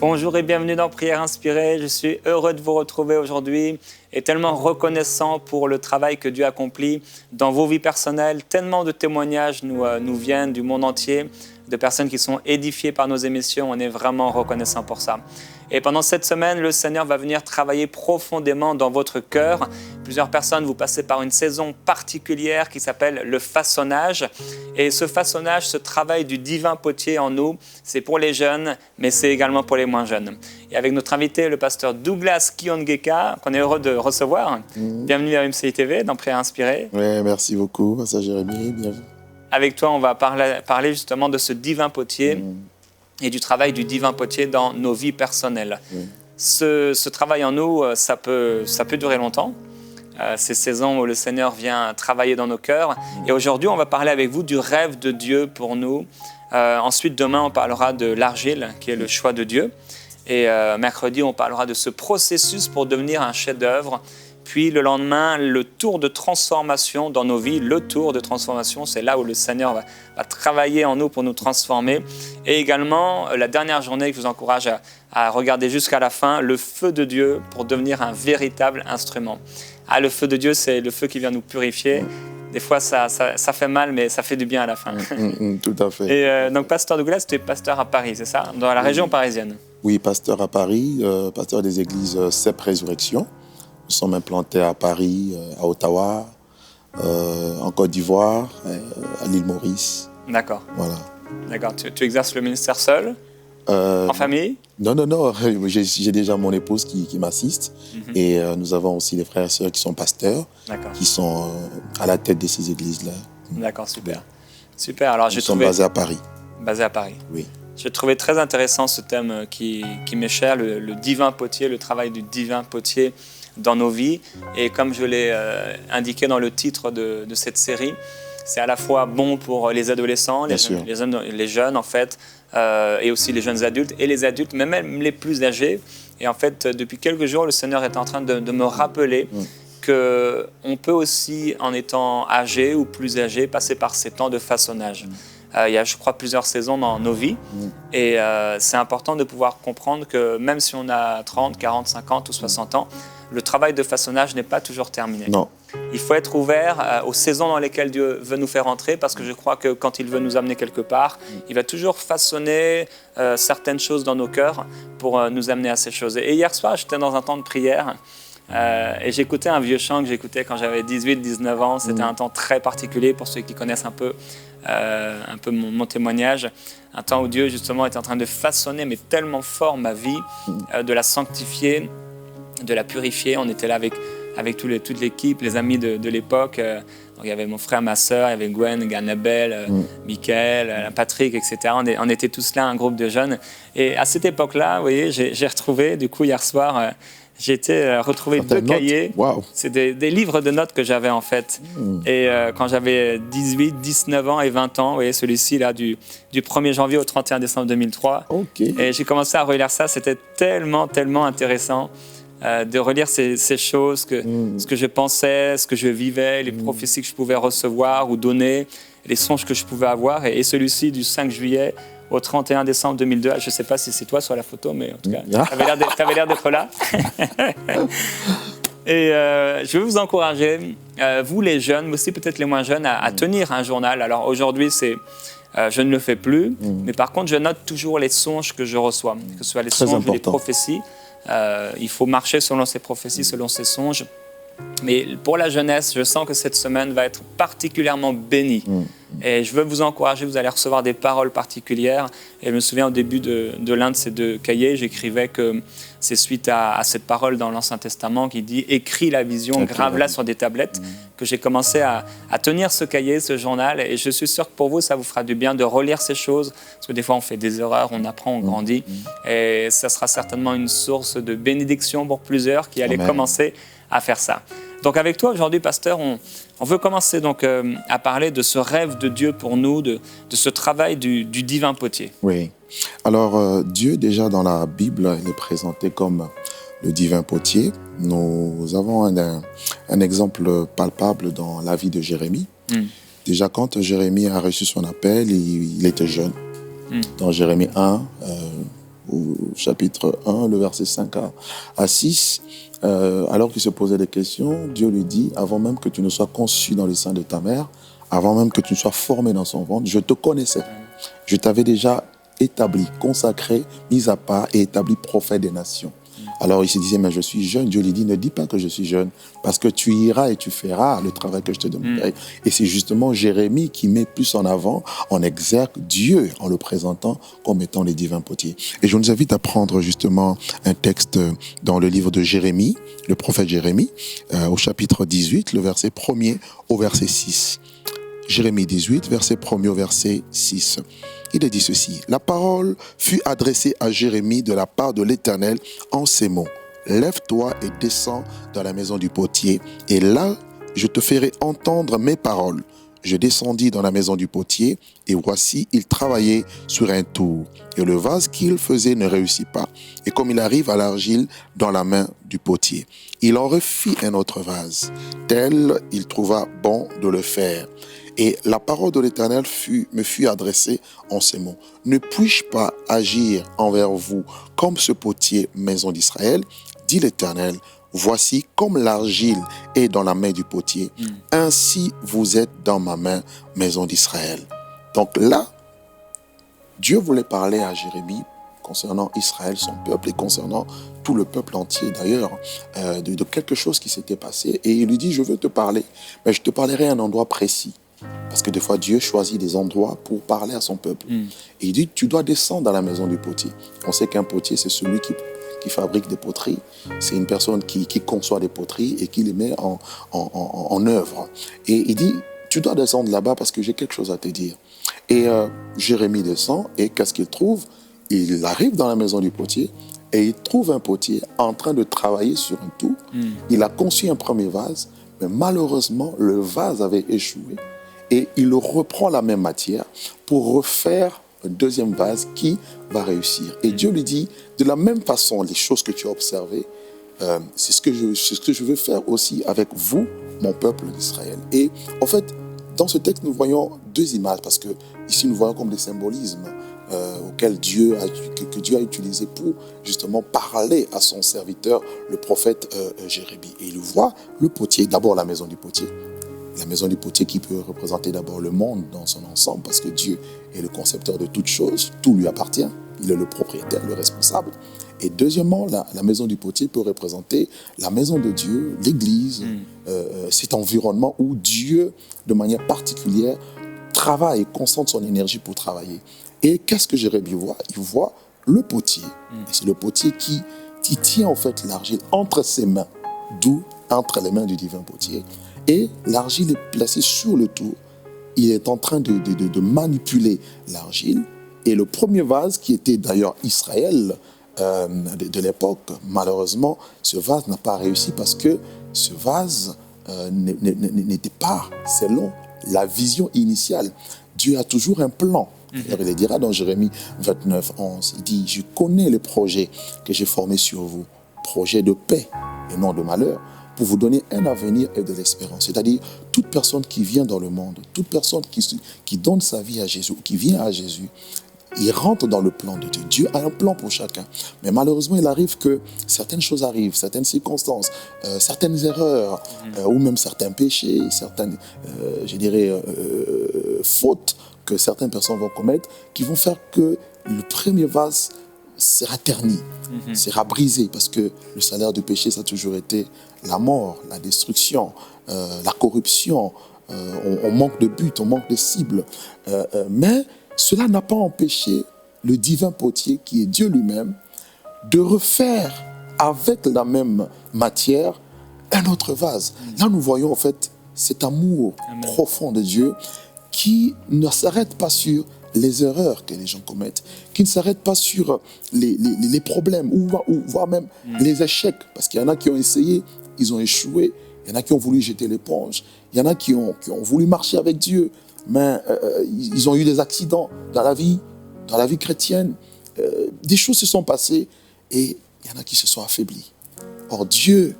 Bonjour et bienvenue dans Prière Inspirée. Je suis heureux de vous retrouver aujourd'hui et tellement reconnaissant pour le travail que Dieu accomplit dans vos vies personnelles. Tellement de témoignages nous viennent du monde entier, de personnes qui sont édifiées par nos émissions. On est vraiment reconnaissant pour ça. Et pendant cette semaine, le Seigneur va venir travailler profondément dans votre cœur. Plusieurs personnes, vous passez par une saison particulière qui s'appelle le façonnage. Et ce façonnage, ce travail du divin potier en nous, c'est pour les jeunes, mais c'est également pour les moins jeunes. Et avec notre invité, le pasteur Douglas Kiongeka, qu'on est heureux de recevoir. Bienvenue à MCI TV dans Prière Inspirée. Oui, merci beaucoup, pasteur Jérémy. Bienvenue. Avec toi, on va parler justement de ce divin potier et du travail du divin potier dans nos vies personnelles. Ce travail en nous, ça peut durer longtemps. Ces saisons où le Seigneur vient travailler dans nos cœurs. Et aujourd'hui, on va parler avec vous du rêve de Dieu pour nous. Ensuite, demain, on parlera de l'argile, qui est le choix de Dieu. Et mercredi, on parlera de ce processus pour devenir un chef-d'œuvre. Puis le lendemain, le tour de transformation dans nos vies. Le tour de transformation, c'est là où le Seigneur va travailler en nous pour nous transformer. Et également, la dernière journée que je vous encourage à regarder jusqu'à la fin, le feu de Dieu pour devenir un véritable instrument. Le feu de Dieu, c'est le feu qui vient nous purifier. Des fois, ça fait mal, mais ça fait du bien à la fin. Tout à fait. Et donc, pasteur Douglas, tu es pasteur à Paris, c'est ça? Dans la région parisienne? Oui, pasteur à Paris, pasteur des églises CEP Résurrection. Nous sommes implantés à Paris, à Ottawa, en Côte d'Ivoire, à l'île Maurice. D'accord. Voilà. D'accord. Tu exerces le ministère seul? En famille? Non. J'ai déjà mon épouse qui m'assiste. Et nous avons aussi des frères et sœurs qui sont pasteurs, qui sont à la tête de ces églises-là. D'accord, super. Super. Alors, nous sommes basés à Paris. Basés à Paris. Oui. J'ai trouvé très intéressant ce thème qui m'est cher, le divin potier, le travail du divin potier dans nos vies. Et comme je l'ai indiqué dans le titre de cette série, c'est à la fois bon pour les adolescents, les jeunes en fait, et aussi les jeunes adultes, et les adultes, mais même les plus âgés. Et en fait, depuis quelques jours, le Seigneur est en train de me rappeler qu'on peut aussi, en étant âgé ou plus âgé, passer par ces temps de façonnage. Il y a, je crois, plusieurs saisons dans nos vies. Et c'est important de pouvoir comprendre que même si on a 30, 40, 50 ou 60 ans, le travail de façonnage n'est pas toujours terminé. Non. Il faut être ouvert aux saisons dans lesquelles Dieu veut nous faire entrer, parce que je crois que quand il veut nous amener quelque part, il va toujours façonner certaines choses dans nos cœurs pour nous amener à ces choses. Et hier soir, j'étais dans un temps de prière et j'écoutais un vieux chant que j'écoutais quand j'avais 18-19 ans. C'était un temps très particulier pour ceux qui connaissent un peu mon témoignage. Un temps où Dieu justement est en train de façonner, mais tellement fort ma vie, de la sanctifier, de la purifier. On était là avec toute l'équipe, les amis de l'époque. Donc, il y avait mon frère, ma sœur, il y avait Gwen, Annabelle, Michael, Patrick, etc. On était tous là, un groupe de jeunes. Et à cette époque-là, vous voyez, j'ai retrouvé, du coup, hier soir, j'ai été retrouver 2 cahiers. Wow. C'est des livres de notes que j'avais en fait. Et quand j'avais 18, 19 ans et 20 ans, vous voyez, celui-ci là du 1er janvier au 31 décembre 2003. Okay. Et j'ai commencé à relire ça. C'était tellement intéressant de relire ces choses, ce que je pensais, ce que je vivais, les prophéties que je pouvais recevoir ou donner, les songes que je pouvais avoir. Et celui-ci du 5 juillet au 31 décembre 2002. Je ne sais pas si c'est toi sur la photo, mais en tout cas, tu avais l'air d'être là. Et je veux vous encourager, vous les jeunes, mais aussi peut-être les moins jeunes, à tenir un journal. Alors aujourd'hui, je ne le fais plus, mais par contre, je note toujours les songes que je reçois, que ce soit les songes ou les prophéties. Il faut marcher selon ces prophéties, selon ces songes. Mais pour la jeunesse, je sens que cette semaine va être particulièrement bénie. Et je veux vous encourager, vous allez recevoir des paroles particulières. Et je me souviens au début de l'un de ces 2 cahiers, j'écrivais que c'est suite à cette parole dans l'Ancien Testament qui dit « Écris la vision, grave-la sur des tablettes », que j'ai commencé à tenir ce cahier, ce journal. Et je suis sûr que pour vous, ça vous fera du bien de relire ces choses. Parce que des fois, on fait des erreurs, on apprend, on grandit. Et ça sera certainement une source de bénédiction pour plusieurs qui allaient commencer à faire ça. Donc avec toi aujourd'hui, pasteur, on veut commencer donc à parler de ce rêve de Dieu pour nous, de ce travail du divin potier. Oui. Alors Dieu déjà dans la Bible, il est présenté comme le divin potier. Nous avons un exemple palpable dans la vie de Jérémie. Déjà quand Jérémie a reçu son appel, il était jeune. Dans Jérémie 1, au chapitre 1, le verset 5 à 6, alors qu'il se posait des questions, Dieu lui dit, avant même que tu ne sois conçu dans le sein de ta mère, avant même que tu ne sois formé dans son ventre, je te connaissais. Je t'avais déjà établi, consacré, mis à part et établi prophète des nations. Alors il se disait, mais je suis jeune. Dieu lui dit, ne dis pas que je suis jeune, parce que tu iras et tu feras le travail que je te demanderai. Et c'est justement Jérémie qui met plus en avant, en exergue Dieu, en le présentant comme étant les divins potiers. Et je vous invite à prendre justement un texte dans le livre de Jérémie, le prophète Jérémie, au chapitre 18, le verset 1er au verset 6. Jérémie 18, verset 1er au verset 6. Il est dit ceci, « La parole fut adressée à Jérémie de la part de l'Éternel en ces mots. Lève-toi et descends dans la maison du potier, et là, je te ferai entendre mes paroles. Je descendis dans la maison du potier, et voici, il travaillait sur un tour. Et le vase qu'il faisait ne réussit pas. Et comme il arrive à l'argile dans la main du potier, il en refit un autre vase. Tel, il trouva bon de le faire. Et la parole de l'Éternel me fut adressée en ces mots. Ne puis-je pas agir envers vous comme ce potier, maison d'Israël, dit l'Éternel. Voici comme l'argile est dans la main du potier, ainsi vous êtes dans ma main, maison d'Israël. Donc là, Dieu voulait parler à Jérémie concernant Israël, son peuple, et concernant tout le peuple entier d'ailleurs, de quelque chose qui s'était passé. Et il lui dit, je veux te parler, mais je te parlerai à un endroit précis. Parce que des fois, Dieu choisit des endroits pour parler à son peuple. Et il dit, tu dois descendre dans la maison du potier. On sait qu'un potier, c'est celui qui fabrique des poteries. C'est une personne qui conçoit des poteries et qui les met en œuvre. Et il dit, tu dois descendre là-bas parce que j'ai quelque chose à te dire. Et Jérémie descend et qu'est-ce qu'il trouve? Il arrive dans la maison du potier et il trouve un potier en train de travailler sur un tour. Il a conçu un premier vase, mais malheureusement, le vase avait échoué. Et il reprend la même matière pour refaire un deuxième vase qui va réussir. Et Dieu lui dit, de la même façon, les choses que tu as observées, c'est ce que je veux faire aussi avec vous, mon peuple d'Israël. Et en fait, dans ce texte, nous voyons deux images, parce que ici, nous voyons comme des symbolismes que Dieu a utilisé pour justement parler à son serviteur, le prophète Jérémie. Et il voit le potier, d'abord la maison du potier. La maison du potier qui peut représenter d'abord le monde dans son ensemble, parce que Dieu est le concepteur de toutes choses, tout lui appartient, il est le propriétaire, le responsable. Et deuxièmement, la maison du potier peut représenter la maison de Dieu, l'Église, cet environnement où Dieu, de manière particulière, travaille et concentre son énergie pour travailler. Et qu'est-ce que Jérémie voit? Il voit le potier. Et c'est le potier qui tient en fait l'argile entre ses mains, d'où entre les mains du divin potier. Et l'argile est placée sur le tour. Il est en train de manipuler l'argile. Et le premier vase, qui était d'ailleurs Israël de l'époque, malheureusement, ce vase n'a pas réussi parce que ce vase n'était pas selon la vision initiale. Dieu a toujours un plan. Il le dira dans Jérémie 29, 11. Il dit, je connais les projets que j'ai formés sur vous, projets de paix et non de malheur, pour vous donner un avenir et de l'espérance. C'est-à-dire, toute personne qui vient dans le monde, toute personne qui donne sa vie à Jésus, qui vient à Jésus, il rentre dans le plan de Dieu. Dieu a un plan pour chacun. Mais malheureusement, il arrive que certaines choses arrivent, certaines circonstances, certaines erreurs, ou même certains péchés, certaines, fautes que certaines personnes vont commettre, qui vont faire que le premier vase sera terni, sera brisé, parce que le salaire du péché, ça a toujours été la mort, la destruction, la corruption, on manque de but, on manque de cible. Mais cela n'a pas empêché le divin potier, qui est Dieu lui-même, de refaire avec la même matière un autre vase. Là, nous voyons en fait cet amour profond de Dieu qui ne s'arrête pas sur les erreurs que les gens commettent, qui ne s'arrêtent pas sur les problèmes ou voire même les échecs. Parce qu'il y en a qui ont essayé, ils ont échoué. Il y en a qui ont voulu jeter l'éponge. Il y en a qui ont voulu marcher avec Dieu, mais ils ont eu des accidents dans la vie chrétienne. Des choses se sont passées et il y en a qui se sont affaiblis. Or, Dieu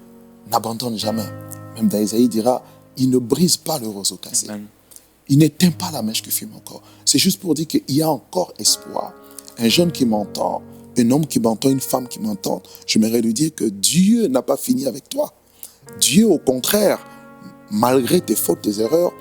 n'abandonne jamais. Même dans Isaïe, il dira, il ne brise pas le roseau cassé. Amen. Il n'éteint pas la mèche qui fume encore. C'est juste pour dire qu'il y a encore espoir. Un jeune qui m'entend, un homme qui m'entend, une femme qui m'entend, j'aimerais lui dire que Dieu n'a pas fini avec toi. Dieu, au contraire, malgré tes fautes, tes erreurs,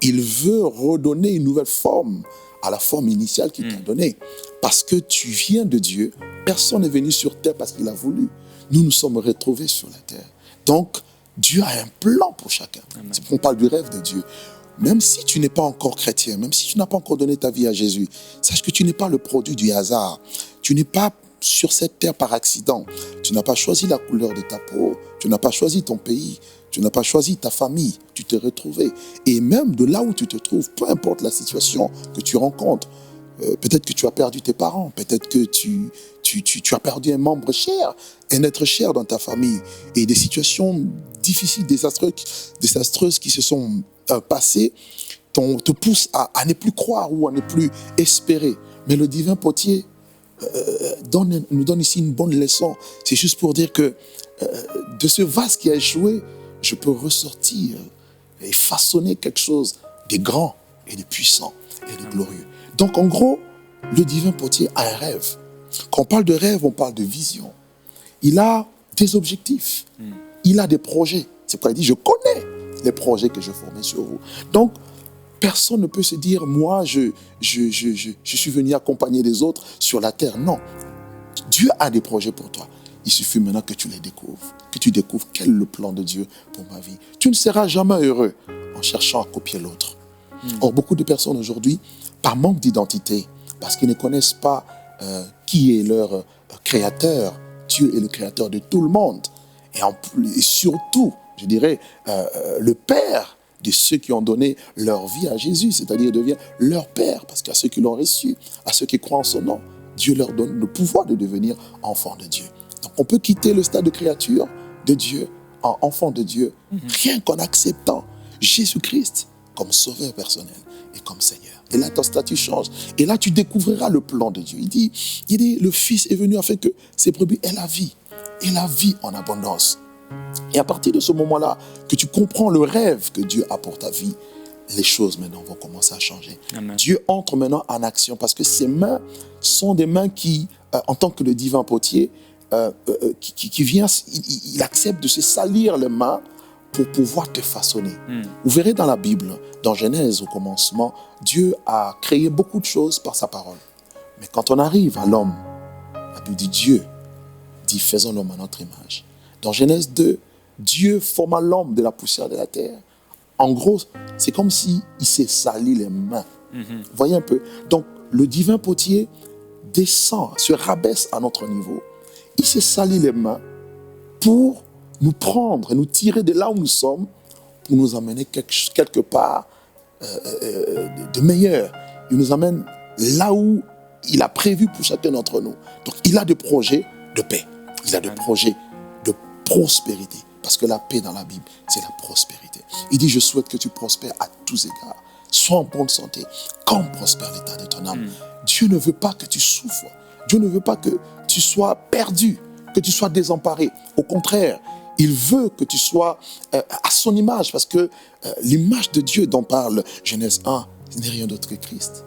il veut redonner une nouvelle forme à la forme initiale qu'il t'a donnée. Parce que tu viens de Dieu. Personne n'est venu sur terre parce qu'il a voulu. Nous nous sommes retrouvés sur la terre. Donc, Dieu a un plan pour chacun. C'est pourquoi on parle du rêve de Dieu. Même si tu n'es pas encore chrétien, même si tu n'as pas encore donné ta vie à Jésus, sache que tu n'es pas le produit du hasard. Tu n'es pas sur cette terre par accident. Tu n'as pas choisi la couleur de ta peau. Tu n'as pas choisi ton pays. Tu n'as pas choisi ta famille. Tu t'es retrouvé. Et même de là où tu te trouves, peu importe la situation que tu rencontres, peut-être que tu as perdu tes parents, peut-être que tu as perdu un membre cher, un être cher dans ta famille, et des situations difficiles, désastreuses qui se sont passées, te poussent à ne plus croire ou à ne plus espérer. Mais le divin potier nous donne ici une bonne leçon. C'est juste pour dire que de ce vase qui a échoué, je peux ressortir et façonner quelque chose de grand et de puissant et de glorieux. Donc en gros, le divin potier a un rêve. Quand on parle de rêve, on parle de vision. Il a des objectifs. Il a des projets. C'est pourquoi il dit, je connais les projets que je formais sur vous. Donc, personne ne peut se dire, moi, je suis venu accompagner les autres sur la terre. Non. Dieu a des projets pour toi. Il suffit maintenant que tu les découvres, que tu découvres quel est le plan de Dieu pour ma vie. Tu ne seras jamais heureux en cherchant à copier l'autre. Or, beaucoup de personnes aujourd'hui, par manque d'identité, parce qu'ils ne connaissent pas qui est leur créateur, Dieu est le créateur de tout le monde. Et surtout, je dirais, le Père de ceux qui ont donné leur vie à Jésus, c'est-à-dire devient leur Père, parce qu'à ceux qui l'ont reçu, à ceux qui croient en son nom, Dieu leur donne le pouvoir de devenir enfants de Dieu. Donc on peut quitter le stade de créature de Dieu en enfant de Dieu, rien qu'en acceptant Jésus-Christ comme sauveur personnel et comme Seigneur. Et là, ton statut change. Et là, tu découvriras le plan de Dieu. Il dit, le Fils est venu afin que ses brebis aient la vie. Et la vie en abondance. Et à partir de ce moment-là, que tu comprends le rêve que Dieu a pour ta vie, les choses maintenant vont commencer à changer. Amen. Dieu entre maintenant en action parce que ses mains sont des mains qui, en tant que le divin potier, qui vient, il accepte de se salir les mains pour pouvoir te façonner. Vous verrez dans la Bible, dans Genèse au commencement, Dieu a créé beaucoup de choses par sa parole. Mais quand on arrive à l'homme, la Bible dit Dieu dit faisons l'homme à notre image. Dans Genèse 2, Dieu forma l'homme de la poussière de la terre. En gros, c'est comme s'il s'est sali les mains. Vous voyez un peu? Donc, le divin potier descend, se rabaisse à notre niveau. Il s'est sali les mains pour nous prendre et nous tirer de là où nous sommes pour nous amener quelque part de meilleur. Il nous amène là où il a prévu pour chacun d'entre nous. Donc, il a des projets de paix. Il a des projets de prospérité. Parce que la paix dans la Bible, c'est la prospérité. Il dit, je souhaite que tu prospères à tous égards. Sois en bonne santé, comme prospère l'état de ton âme. Dieu ne veut pas que tu souffres. Dieu ne veut pas que tu sois perdu, que tu sois désemparé. Au contraire, il veut que tu sois à son image, parce que l'image de Dieu dont parle Genèse 1, ce n'est rien d'autre que Christ.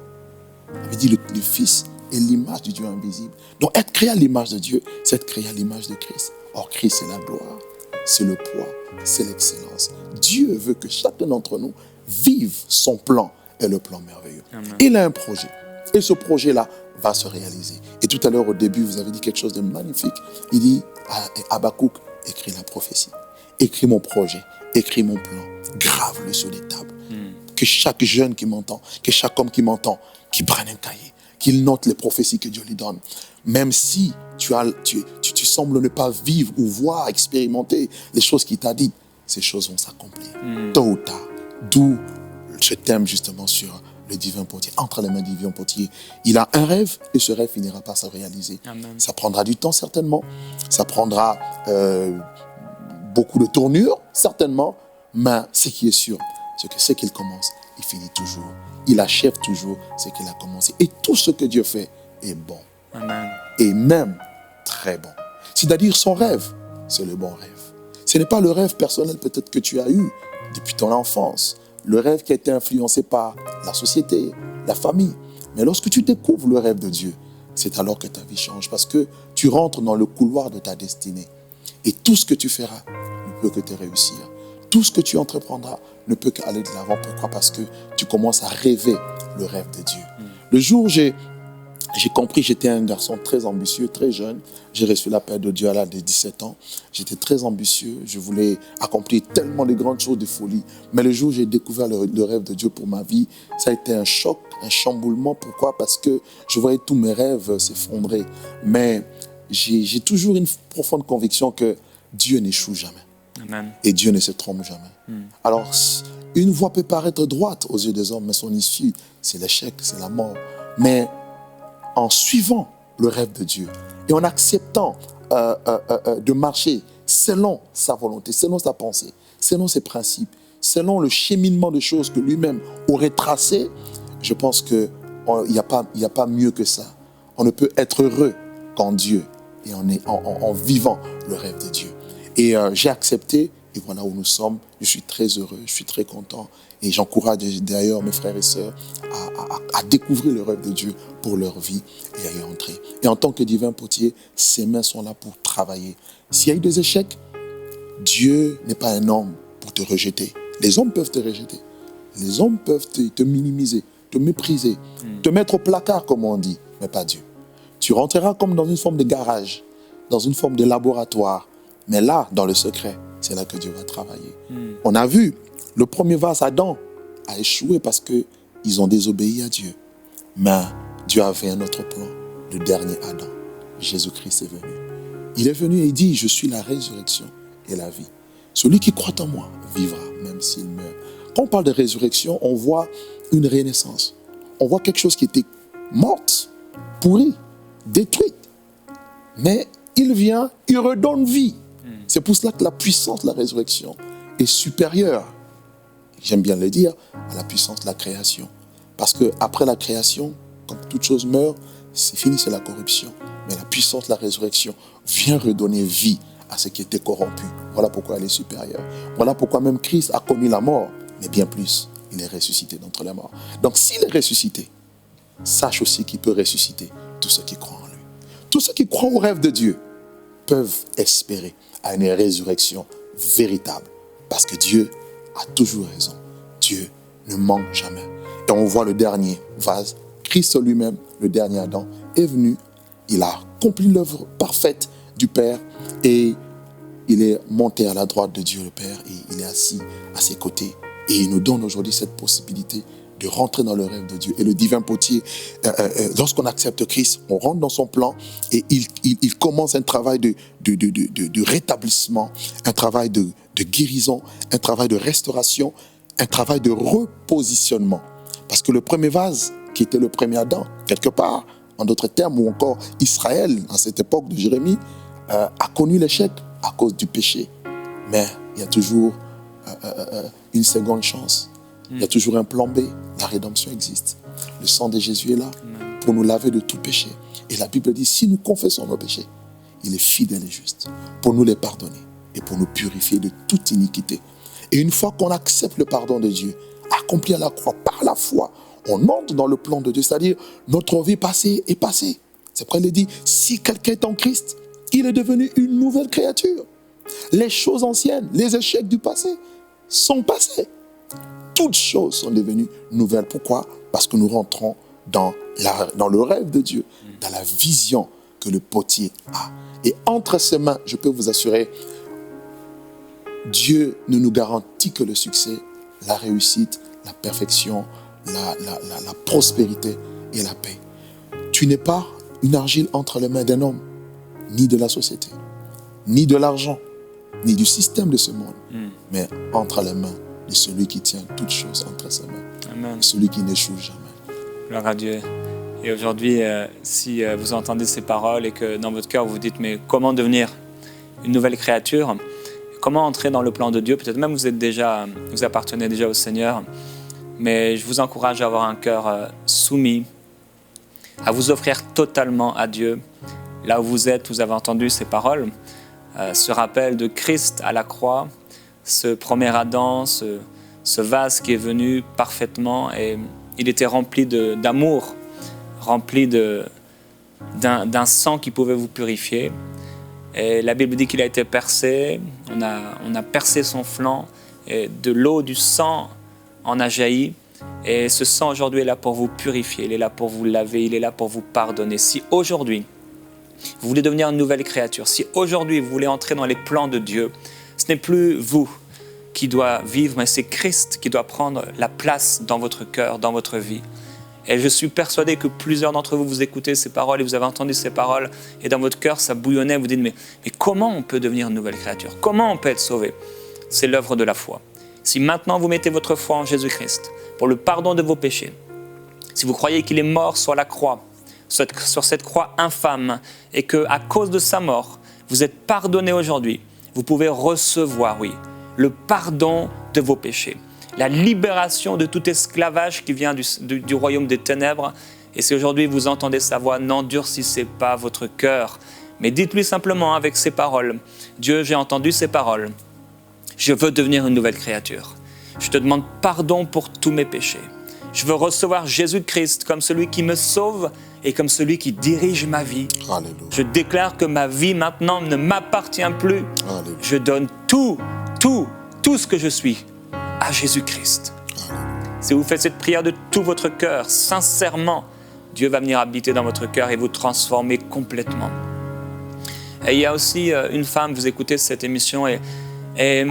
Il avait dit le Fils est l'image du Dieu invisible. Donc être créé à l'image de Dieu, c'est être créé à l'image de Christ. Or Christ, c'est la gloire, c'est le poids, c'est l'excellence. Dieu veut que chacun d'entre nous vive son plan et le plan merveilleux. Amen. Il a un projet. Et ce projet-là va se réaliser. Et tout à l'heure, au début, vous avez dit quelque chose de magnifique. Il dit à Habakkuk, écris la prophétie. Écris mon projet. Écris mon plan. Grave-le sur les tables. Que chaque jeune qui m'entend, que chaque homme qui m'entend, qui prenne un cahier, qu'il note les prophéties que Dieu lui donne. Même si tu sembles ne pas vivre ou voir, expérimenter les choses qu'il t'a dites, ces choses vont s'accomplir. Tôt ou tard. D'où ce thème justement sur le divin potier. Entre les mains du divin potier, il a un rêve et ce rêve finira par se réaliser. Amen. Ça prendra du temps certainement. Ça prendra beaucoup de tournures certainement. Mais ce qui est sûr, c'est que ce qu'il commence, il finit toujours. Il achève toujours ce qu'il a commencé. Et tout ce que Dieu fait est bon. Amen. Et même très bon. C'est-à-dire son rêve, c'est le bon rêve. Ce n'est pas le rêve personnel peut-être que tu as eu depuis ton enfance. Le rêve qui a été influencé par la société, la famille. Mais lorsque tu découvres le rêve de Dieu, c'est alors que ta vie change. Parce que tu rentres dans le couloir de ta destinée. Et tout ce que tu feras ne peut que te réussir. Tout ce que tu entreprendras ne peut qu'aller de l'avant. Pourquoi? Parce que tu commences à rêver le rêve de Dieu. Le jour où j'ai compris, j'étais un garçon très ambitieux, très jeune. J'ai reçu l'appel de Dieu à l'âge de 17 ans. J'étais très ambitieux. Je voulais accomplir tellement de grandes choses de folie. Mais le jour où j'ai découvert le rêve de Dieu pour ma vie, ça a été un choc, un chamboulement. Pourquoi? Parce que je voyais tous mes rêves s'effondrer. Mais j'ai toujours une profonde conviction que Dieu n'échoue jamais. Amen. Et Dieu ne se trompe jamais. Alors, une voie peut paraître droite aux yeux des hommes, mais son issue, c'est l'échec, c'est la mort. Mais en suivant le rêve de Dieu et en acceptant de marcher selon sa volonté, selon sa pensée, selon ses principes, selon le cheminement de choses que lui-même aurait tracé, je pense qu'il n'y a pas mieux que ça. On ne peut être heureux qu'en Dieu et en vivant le rêve de Dieu. Et j'ai accepté, et voilà où nous sommes. Je suis très heureux, je suis très content. Et j'encourage d'ailleurs mes frères et sœurs à découvrir le rêve de Dieu pour leur vie et à y entrer. Et en tant que divin potier, ses mains sont là pour travailler. S'il y a eu des échecs, Dieu n'est pas un homme pour te rejeter. Les hommes peuvent te rejeter. Les hommes peuvent te minimiser, te mépriser, te mettre au placard, comme on dit, mais pas Dieu. Tu rentreras comme dans une forme de garage, dans une forme de laboratoire. Mais là, dans le secret, c'est là que Dieu va travailler. On a vu, le premier vase, Adam, a échoué parce qu'ils ont désobéi à Dieu. Mais Dieu avait un autre plan. Le dernier Adam, Jésus-Christ est venu. Il est venu et il dit, je suis la résurrection et la vie. Celui qui croit en moi vivra, même s'il meurt. Quand on parle de résurrection, on voit une renaissance. On voit quelque chose qui était morte, pourrie, détruite. Mais il vient, il redonne vie. C'est pour cela que la puissance de la résurrection est supérieure, j'aime bien le dire, à la puissance de la création. Parce qu'après la création, quand toute chose meurt, c'est fini, c'est la corruption. Mais la puissance de la résurrection vient redonner vie à ce qui était corrompu. Voilà pourquoi elle est supérieure. Voilà pourquoi même Christ a connu la mort, mais bien plus, il est ressuscité d'entre les morts. Donc s'il est ressuscité, sache aussi qu'il peut ressusciter tous ceux qui croient en lui. Tous ceux qui croient au rêve de Dieu peuvent espérer à une résurrection véritable. Parce que Dieu a toujours raison. Dieu ne manque jamais. Et on voit le dernier vase, Christ lui-même, le dernier Adam, est venu. Il a accompli l'œuvre parfaite du Père et il est monté à la droite de Dieu le Père et il est assis à ses côtés. Et il nous donne aujourd'hui cette possibilité de rentrer dans le rêve de Dieu. Et le divin potier, lorsqu'on accepte Christ, on rentre dans son plan et il commence un travail de rétablissement, un travail de guérison, un travail de restauration, un travail de repositionnement. Parce que le premier vase, qui était le premier Adam, quelque part, en d'autres termes, ou encore Israël, à cette époque de Jérémie, a connu l'échec à cause du péché. Mais il y a toujours une seconde chance. Il y a toujours un plan B. La rédemption existe. Le sang de Jésus est là pour nous laver de tout péché. Et la Bible dit, si nous confessons nos péchés, il est fidèle et juste pour nous les pardonner et pour nous purifier de toute iniquité. Et une fois qu'on accepte le pardon de Dieu, accompli à la croix par la foi, on entre dans le plan de Dieu. C'est-à-dire, notre vie passée est passée. C'est pourquoi il dit, si quelqu'un est en Christ, il est devenu une nouvelle créature. Les choses anciennes, les échecs du passé sont passés. Toutes choses sont devenues nouvelles. Pourquoi? Parce que nous rentrons dans le rêve de Dieu, dans la vision que le potier a. Et entre ses mains, je peux vous assurer, Dieu ne nous garantit que le succès, la réussite, la perfection, la prospérité et la paix. Tu n'es pas une argile entre les mains d'un homme, ni de la société, ni de l'argent, ni du système de ce monde, mais entre les mains de celui qui tient toutes choses entre ses mains. Amen. Celui qui n'échoue jamais. Gloire à Dieu. Et aujourd'hui, si vous entendez ces paroles et que dans votre cœur vous dites, mais comment devenir une nouvelle créature? Comment entrer dans le plan de Dieu? Peut-être même vous appartenez déjà au Seigneur, mais je vous encourage à avoir un cœur soumis, à vous offrir totalement à Dieu. Là où vous êtes, vous avez entendu ces paroles, ce rappel de Christ à la croix, ce premier Adam, ce vase qui est venu parfaitement et il était rempli d'amour, rempli de d'un sang qui pouvait vous purifier. Et la Bible dit qu'il a été percé, on a percé son flanc, et de l'eau, du sang en a jailli. Et ce sang aujourd'hui est là pour vous purifier, il est là pour vous laver, il est là pour vous pardonner. Si aujourd'hui, vous voulez devenir une nouvelle créature, si aujourd'hui vous voulez entrer dans les plans de Dieu, ce n'est plus vous qui doit vivre, mais c'est Christ qui doit prendre la place dans votre cœur, dans votre vie. Et je suis persuadé que plusieurs d'entre vous, vous écoutez ces paroles et vous avez entendu ces paroles et dans votre cœur, ça bouillonnait, vous dites, mais comment on peut devenir une nouvelle créature? Comment on peut être sauvé? C'est l'œuvre de la foi. Si maintenant vous mettez votre foi en Jésus-Christ pour le pardon de vos péchés, si vous croyez qu'il est mort sur la croix, sur cette croix infâme, et qu'à cause de sa mort, vous êtes pardonné aujourd'hui, vous pouvez recevoir, oui, le pardon de vos péchés, la libération de tout esclavage qui vient du royaume des ténèbres. Et si aujourd'hui vous entendez sa voix, n'endurcissez pas votre cœur, mais dites-lui simplement avec ces paroles, Dieu, j'ai entendu ces paroles, je veux devenir une nouvelle créature. Je te demande pardon pour tous mes péchés. Je veux recevoir Jésus-Christ comme celui qui me sauve et comme celui qui dirige ma vie. Alléluia. Je déclare que ma vie maintenant ne m'appartient plus. Alléluia. Je donne tout ce que je suis à Jésus-Christ. Si vous faites cette prière de tout votre cœur, sincèrement, Dieu va venir habiter dans votre cœur et vous transformer complètement. Et il y a aussi une femme, vous écoutez cette émission et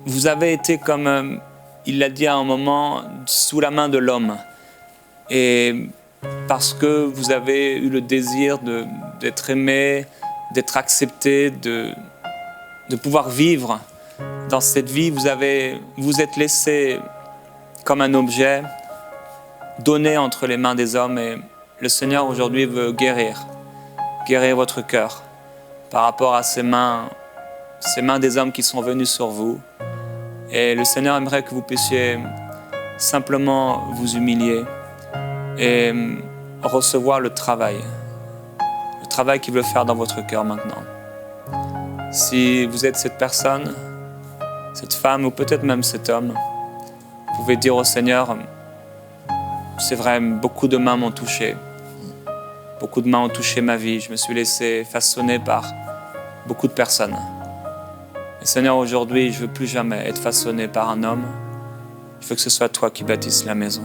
vous avez été comme, il l'a dit à un moment, sous la main de l'homme. Et parce que vous avez eu le désir d'être aimé, d'être accepté, de pouvoir vivre dans cette vie, vous êtes laissé comme un objet donné entre les mains des hommes. Et le Seigneur aujourd'hui veut guérir votre cœur par rapport à ces mains des hommes qui sont venus sur vous. Et le Seigneur aimerait que vous puissiez simplement vous humilier et recevoir le travail qu'il veut faire dans votre cœur maintenant. Si vous êtes cette personne, cette femme ou peut-être même cet homme, vous pouvez dire au Seigneur, c'est vrai, beaucoup de mains m'ont touché. Beaucoup de mains ont touché ma vie. Je me suis laissé façonner par beaucoup de personnes. Et Seigneur, aujourd'hui, je ne veux plus jamais être façonné par un homme. Je veux que ce soit toi qui bâtisses la maison.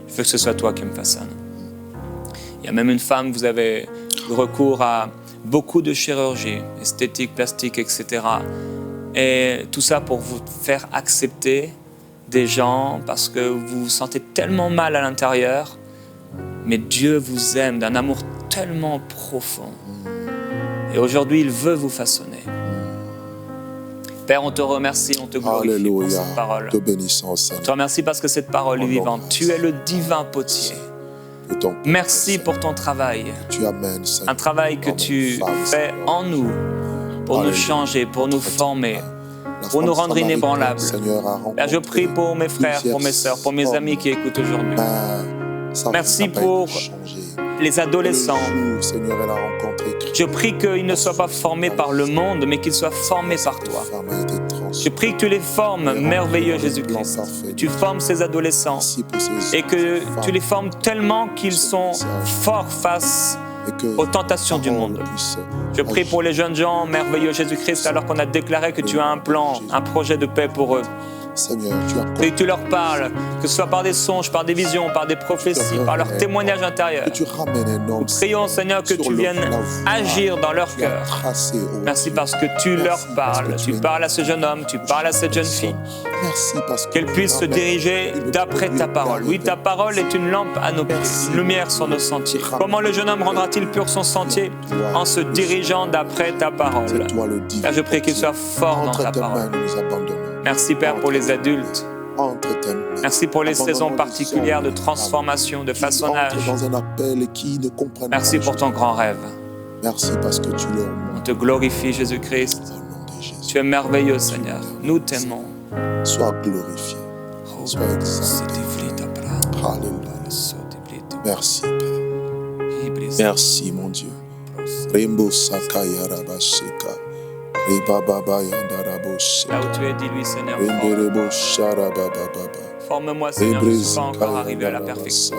Je veux que ce soit toi qui me façonne. Il y a même une femme, vous avez eu recours à beaucoup de chirurgie, esthétique, plastique, etc. Et tout ça pour vous faire accepter des gens parce que vous vous sentez tellement mal à l'intérieur. Mais Dieu vous aime d'un amour tellement profond. Et aujourd'hui, il veut vous façonner. Père, on te remercie, on te glorifie pour cette parole. Te bénissons, Seigneur. On te remercie parce que cette parole est vivante. Tu es le divin potier. Merci pour ton travail. Un travail que tu fais en nous pour nous changer, pour nous former, pour nous rendre inébranlables. Père, je prie pour mes frères, pour mes sœurs, pour mes amis qui écoutent aujourd'hui. Merci pour les adolescents. Je prie qu'ils ne soient pas formés par le monde, mais qu'ils soient formés par toi. Je prie que tu les formes, merveilleux Jésus-Christ. Tu formes ces adolescents et que tu les formes tellement qu'ils sont forts face aux tentations du monde. Je prie pour les jeunes gens, merveilleux Jésus-Christ, alors qu'on a déclaré que tu as un plan, un projet de paix pour eux. Et tu leur parles, que ce soit par des songes, par des visions, par des prophéties, par leur témoignage intérieur. Nous prions, Seigneur, que tu viennes agir dans leur cœur. Merci parce que tu leur parles. Tu parles à ce jeune homme, tu parles à cette jeune fille. Qu'elle puisse se diriger d'après ta parole. Oui, ta parole est une lampe à nos pieds, une lumière sur nos sentiers. Comment le jeune homme rendra-t-il pur son sentier? En se dirigeant d'après ta parole. Car je prie qu'il soit fort dans ta parole. Merci Père pour les adultes. Merci pour les saisons particulières de transformation, de façonnage. Merci pour ton grand rêve. Merci parce que tu leur On te glorifie Jésus-Christ. Tu es merveilleux Seigneur. Nous t'aimons. Sois glorifié. Sois exalté. Alléluia. Merci Père. Merci mon Dieu. Rimbo Sakaya Rabashika. Là où tu es, dis-lui, Seigneur, forme-moi, Seigneur, je ne suis pas encore arrivé à la perfection.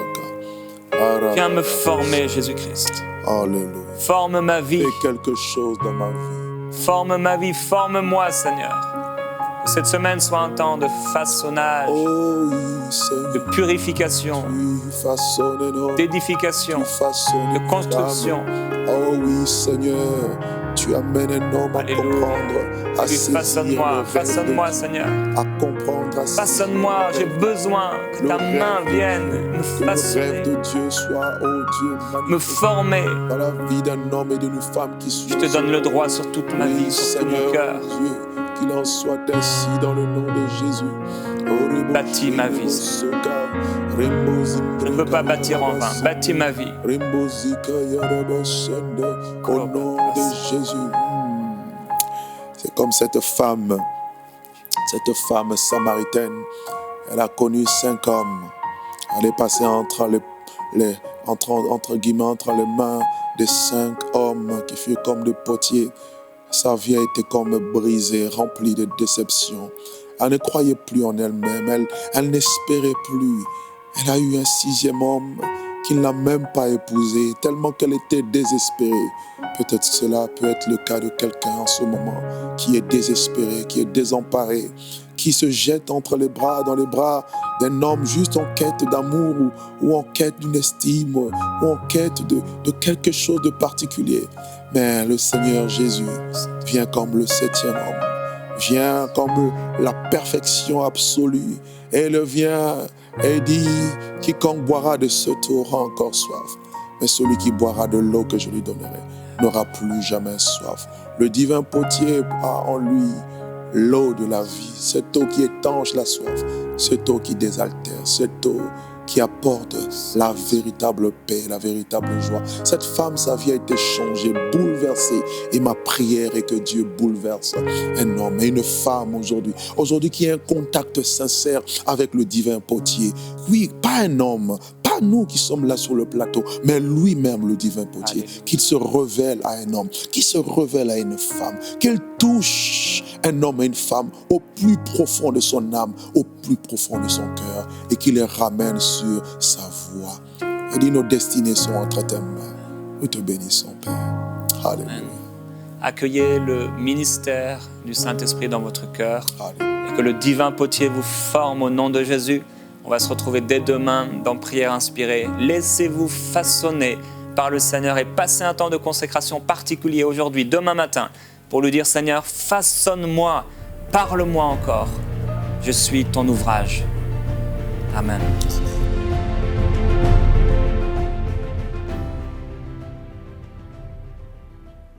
Viens me former, Jésus-Christ. Alléluia. Forme ma vie. Fais quelque chose dans ma vie. Forme ma vie, forme-moi, Seigneur. Que cette semaine soit un temps de façonnage, Oh oui, Seigneur. de purification, Tu façonnes nos d'édification, tu façonnes de nos construction. âmes. Oh oui, Seigneur. Tu amènes un homme à Alléluia. comprendre, à Oui, saisir façonne-moi, le rêve de façonne-moi, Dieu, Seigneur. à comprendre, à saisir Façonne-moi, j'ai besoin que ta main vienne me que le façonner, rêve de Dieu soit, oh Dieu, me manifesté former. dans la vie d'un homme et d'une femme qui suit. Je te donne le droit sur toute ma vie, sur tout mon cœur. Dieu, qu'il en soit ainsi dans le nom de Jésus. Bâtis ma vie, Je ne veux pas bâtir en vain. Bâtis ma vie. Au nom de Jésus. C'est comme cette femme samaritaine. Elle a connu 5 hommes. Elle est passée entre les mains de 5 hommes qui furent comme des potiers. Sa vie a été comme brisée, remplie de déceptions. Elle ne croyait plus en elle-même, elle n'espérait plus. Elle a eu un 6e homme qui ne l'a même pas épousée, tellement qu'elle était désespérée. Peut-être que cela peut être le cas de quelqu'un en ce moment qui est désespéré, qui est désemparé, qui se jette dans les bras d'un homme juste en quête d'amour ou en quête d'une estime ou en quête de quelque chose de particulier. Mais le Seigneur Jésus vient comme le 7e homme, vient comme la perfection absolue. Et il vient et dit, quiconque boira de ce eau aura encore soif. Mais celui qui boira de l'eau que je lui donnerai n'aura plus jamais soif. Le divin potier a en lui l'eau de la vie, cette eau qui étanche la soif, cette eau qui désaltère, cette eau qui apporte la véritable paix, la véritable joie. Cette femme, sa vie a été changée, bouleversée. Et ma prière est que Dieu bouleverse un homme et une femme aujourd'hui qui a un contact sincère avec le divin potier. Oui, pas un homme, pas nous qui sommes là sur le plateau, mais lui-même, le divin potier, qu'il se révèle à un homme, qu'il se révèle à une femme, qu'il touche un homme et une femme au plus profond de son âme, au plus profond de son cœur, et qu'il les ramène sur sa voie. Et dit, nos destinées sont entre tes mains. Nous te bénissons, Père. Alléluia. Amen. Accueillez le ministère du Saint-Esprit dans votre cœur. Alléluia. Et que le divin potier vous forme au nom de Jésus. On va se retrouver dès demain dans Prière inspirée. Laissez-vous façonner par le Seigneur et passez un temps de consécration particulier aujourd'hui, demain matin, pour lui dire, Seigneur, façonne-moi, parle-moi encore. Je suis ton ouvrage. Amen.